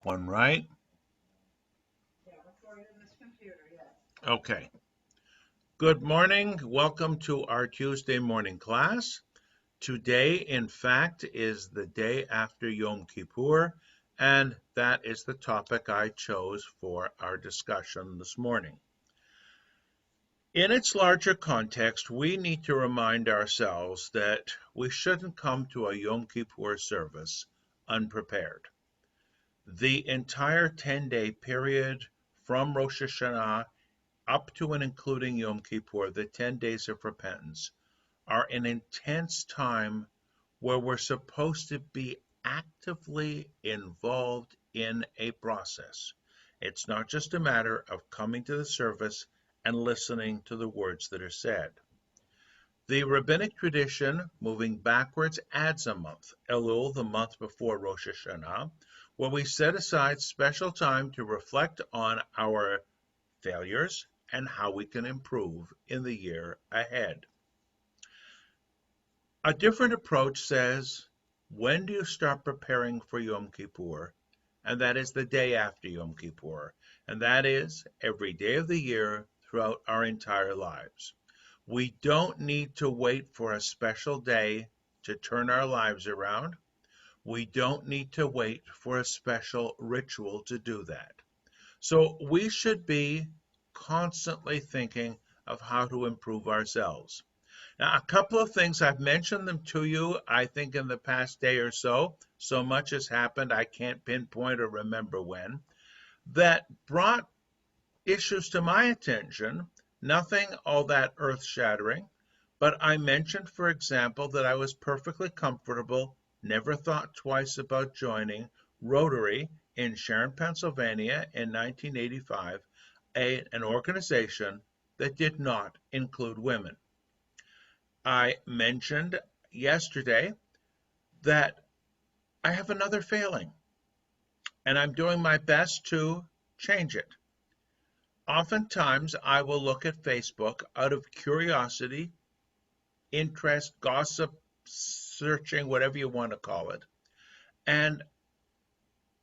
One right? Okay. Good morning. Welcome to our Tuesday morning class. Today, in fact, is the day after Yom Kippur, and that is the topic I chose for our discussion this morning. In its larger context, we need to remind ourselves that we shouldn't come to a Yom Kippur service unprepared. The entire 10-day period from Rosh Hashanah up to and including Yom Kippur, the 10 days of repentance, are an intense time where we're supposed to be actively involved in a process. It's not just a matter of coming to the service and listening to the words that are said. The rabbinic tradition, moving backwards, adds a month, Elul, the month before Rosh Hashanah, where we set aside special time to reflect on our failures and how we can improve in the year ahead. A different approach says, when do you start preparing for Yom Kippur? And that is the day after Yom Kippur. And that is every day of the year throughout our entire lives. We don't need to wait for a special day to turn our lives around. We don't need to wait for a special ritual to do that. So we should be constantly thinking of how to improve ourselves. Now, a couple of things, I've mentioned them to you, I think, in the past day or so. So much has happened, I can't pinpoint or remember when, that brought issues to my attention, nothing all that earth shattering. But I mentioned, for example, that I was perfectly comfortable, never thought twice about joining Rotary in Sharon, Pennsylvania in 1985, an organization that did not include women. I mentioned yesterday that I have another failing, and I'm doing my best to change it. Oftentimes, I will look at Facebook out of curiosity, interest, gossip, searching, whatever you want to call it, and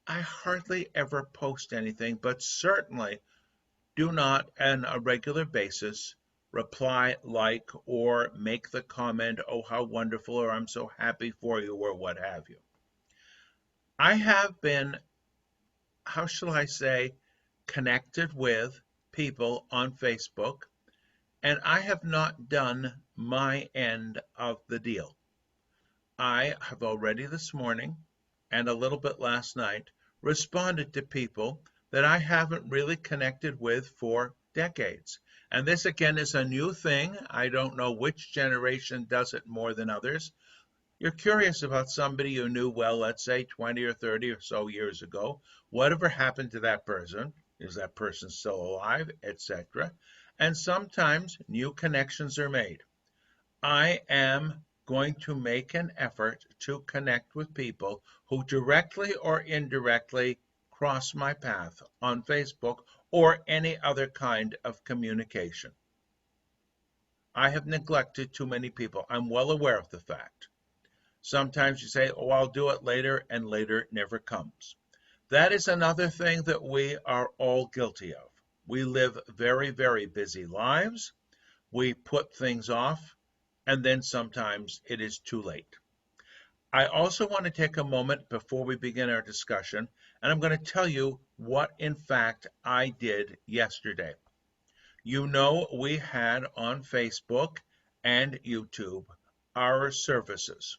I hardly ever post anything, but certainly do not, on a regular basis, reply, like, or make the comment, oh, how wonderful, or I'm so happy for you, or what have you. I have been, how shall I say, connected with people on Facebook, and I have not done my end of the deal. I have already this morning and a little bit last night responded to people that I haven't really connected with for decades. And this again is a new thing. I don't know which generation does it more than others. You're curious about somebody you knew well, let's say 20 or 30 or so years ago. Whatever happened to that person? Is that person still alive? Etc. And sometimes new connections are made. I am going to make an effort to connect with people who directly or indirectly cross my path on Facebook or any other kind of communication. I have neglected too many people. I'm well aware of the fact. Sometimes you say, oh, I'll do it later, and later never comes. That is another thing that we are all guilty of. We live very, very busy lives. We put things off, and then sometimes it is too late. I also want to take a moment before we begin our discussion, and I'm going to tell you what, in fact, I did yesterday. You know, we had on Facebook and YouTube our services.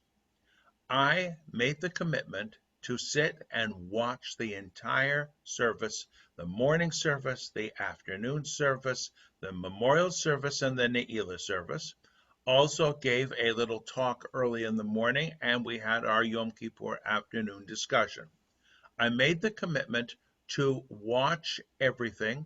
I made the commitment to sit and watch the entire service, the morning service, the afternoon service, the memorial service, and the Ne'ilah service. Also gave a little talk early in the morning, and we had our Yom Kippur afternoon discussion. I made the commitment to watch everything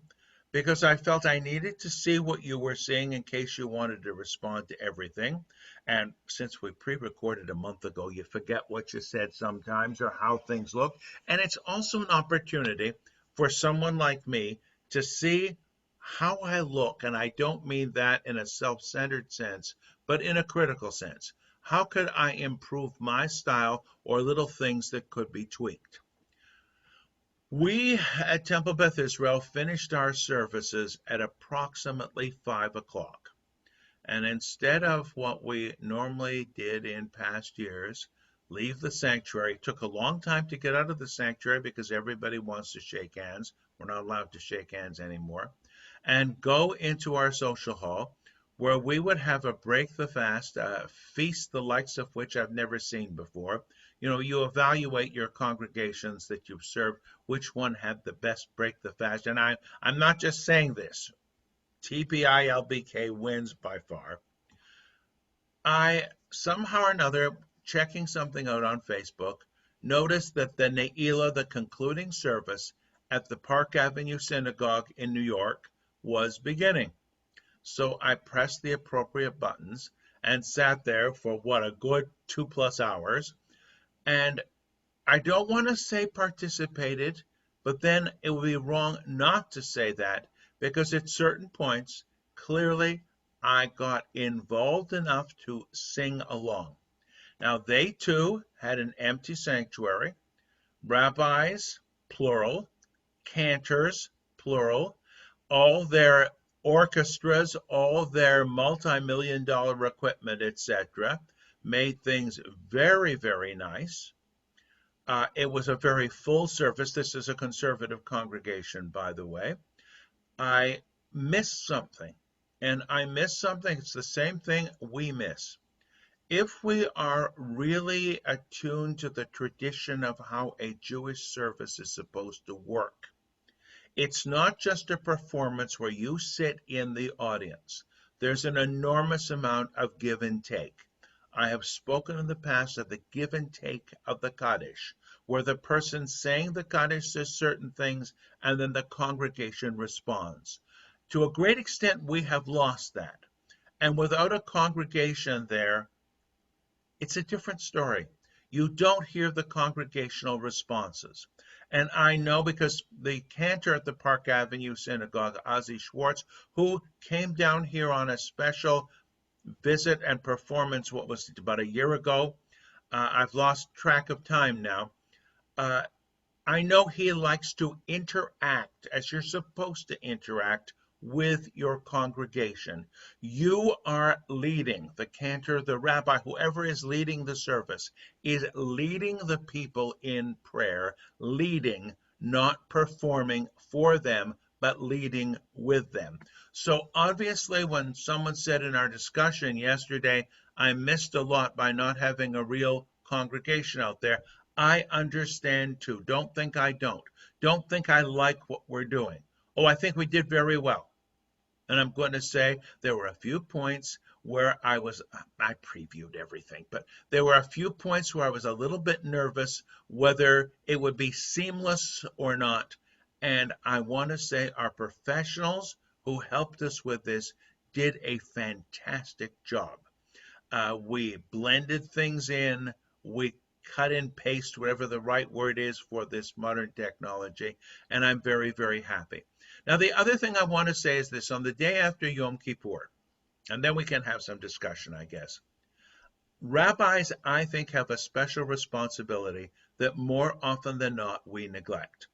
because I felt I needed to see what you were seeing in case you wanted to respond to everything. And since we pre-recorded a month ago, you forget what you said sometimes or how things look. And it's also an opportunity for someone like me to see how I look. And I don't mean that in a self-centered sense, but in a critical sense. How could I improve my style or little things that could be tweaked? We at Temple Beth Israel finished our services at approximately 5 o'clock. And instead of what we normally did in past years, leave the sanctuary, it took a long time to get out of the sanctuary because everybody wants to shake hands. We're not allowed to shake hands anymore. And go into our social hall where we would have a break the fast, a feast the likes of which I've never seen before. You know, you evaluate your congregations that you've served, which one had the best break the fast. And I'm not just saying this. TPILBK wins by far. I somehow or another, checking something out on Facebook, noticed that the Ne'ilah, the concluding service at the Park Avenue Synagogue in New York, was beginning. So I pressed the appropriate buttons and sat there for what, a good 2+ hours. And I don't want to say participated, but then it would be wrong not to say that because at certain points, clearly I got involved enough to sing along. Now, they too had an empty sanctuary, rabbis, plural, cantors, plural, all their orchestras, all their multi-million-dollar equipment, etc., made things very, very nice. It was a very full service. This is a conservative congregation, by the way. I missed something, and I missed something. It's the same thing we miss. If we are really attuned to the tradition of how a Jewish service is supposed to work, it's not just a performance where you sit in the audience. There's an enormous amount of give and take. I have spoken in the past of the give and take of the Kaddish, where the person saying the Kaddish says certain things and then the congregation responds. To a great extent, we have lost that. And without a congregation there, it's a different story. You don't hear the congregational responses. And I know because the cantor at the Park Avenue Synagogue, Ozzy Schwartz, who came down here on a special visit and performance, what was it, about a year ago? I've lost track of time now. Uh, I know he likes to interact as you're supposed to interact with your congregation. You are leading, the cantor, the rabbi, whoever is leading the service, is leading the people in prayer, leading, not performing for them, but leading with them. So obviously, when someone said in our discussion yesterday, I missed a lot by not having a real congregation out there, I understand too. Don't think I don't. Don't think I like what we're doing. Oh, I think we did very well. And I'm going to say there were a few points where I previewed everything, but there were a few points where I was a little bit nervous whether it would be seamless or not. And I want to say our professionals who helped us with this did a fantastic job. We blended things in, we cut and paste whatever the right word is for this modern technology, and I'm very, very happy. Now, the other thing I want to say is this on the day after Yom Kippur, and then we can have some discussion, I guess. Rabbis, I think, have a special responsibility that more often than not we neglect.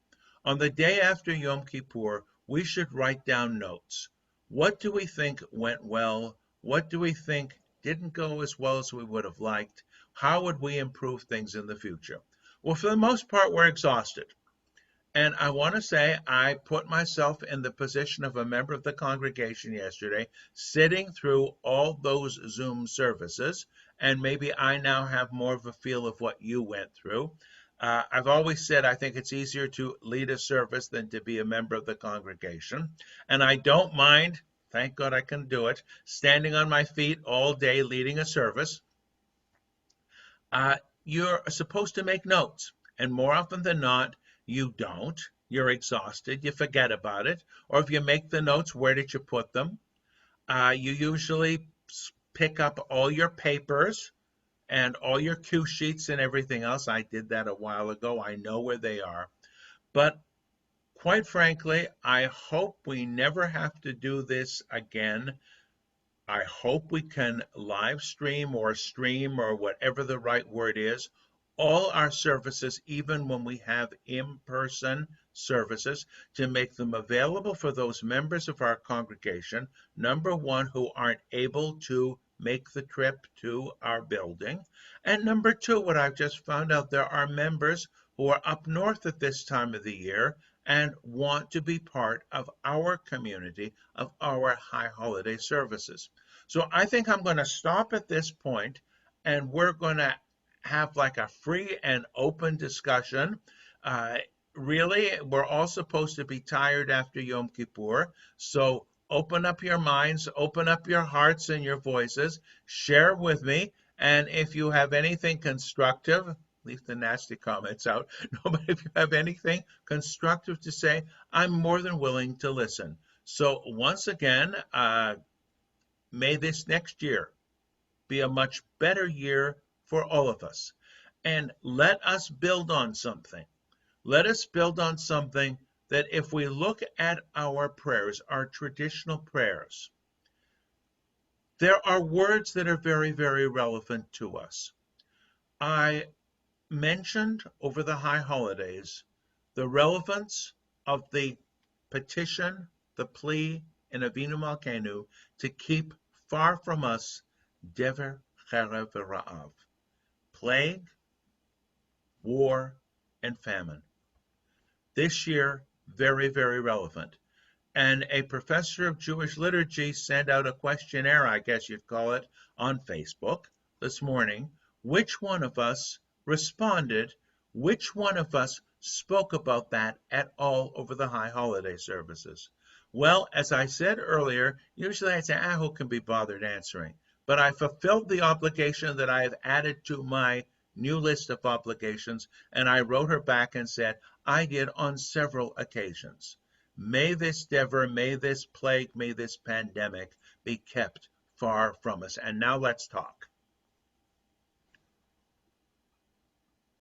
On the day after Yom Kippur, we should write down notes. What do we think went well? What do we think didn't go as well as we would have liked? How would we improve things in the future? Well, for the most part, we're exhausted. And I want to say I put myself in the position of a member of the congregation yesterday, sitting through all those Zoom services, and maybe I now have more of a feel of what you went through. I've always said I think it's easier to lead a service than to be a member of the congregation. And I don't mind, thank God I can do it, standing on my feet all day leading a service. You're supposed to make notes, and more often than not, you don't. You're exhausted, you forget about it, or if you make the notes, where did you put them? You usually pick up all your papers and all your cue sheets and everything else. I did that a while ago. I know where they are. But quite frankly, I hope we never have to do this again. I hope we can live stream or stream or whatever the right word is, all our services, even when we have in-person services to make them available for those members of our congregation, number one, who aren't able to make the trip to our building. And number two, what I've just found out, there are members who are up north at this time of the year and want to be part of our community, of our high holiday services. So I think I'm going to stop at this point, and we're going to have like a free and open discussion. Uh, Really, we're all supposed to be tired after Yom Kippur. So open up your minds, open up your hearts and your voices, share with me. And if you have anything constructive, leave the nasty comments out. No, but if you have anything constructive to say, I'm more than willing to listen. So once again, may this next year be a much better year for all of us. And let us build on something. Let us build on something that if we look at our prayers, our traditional prayers, there are words that are very, very relevant to us. I mentioned over the high holidays the relevance of the petition, the plea in Avinu Malkeinu to keep far from us dever, cherev, v'ra'av, plague, war, and famine. This year, very, very relevant. And a professor of Jewish liturgy sent out a questionnaire, I guess you'd call it, on Facebook this morning. Which one of us responded? Which one of us spoke about that at all over the high holiday services? Well, as I said earlier, usually I say, who can be bothered answering? But I fulfilled the obligation that I have added to my new list of obligations, and I wrote her back and said, I did on several occasions. May this dever, may this plague, may this pandemic be kept far from us. And now let's talk.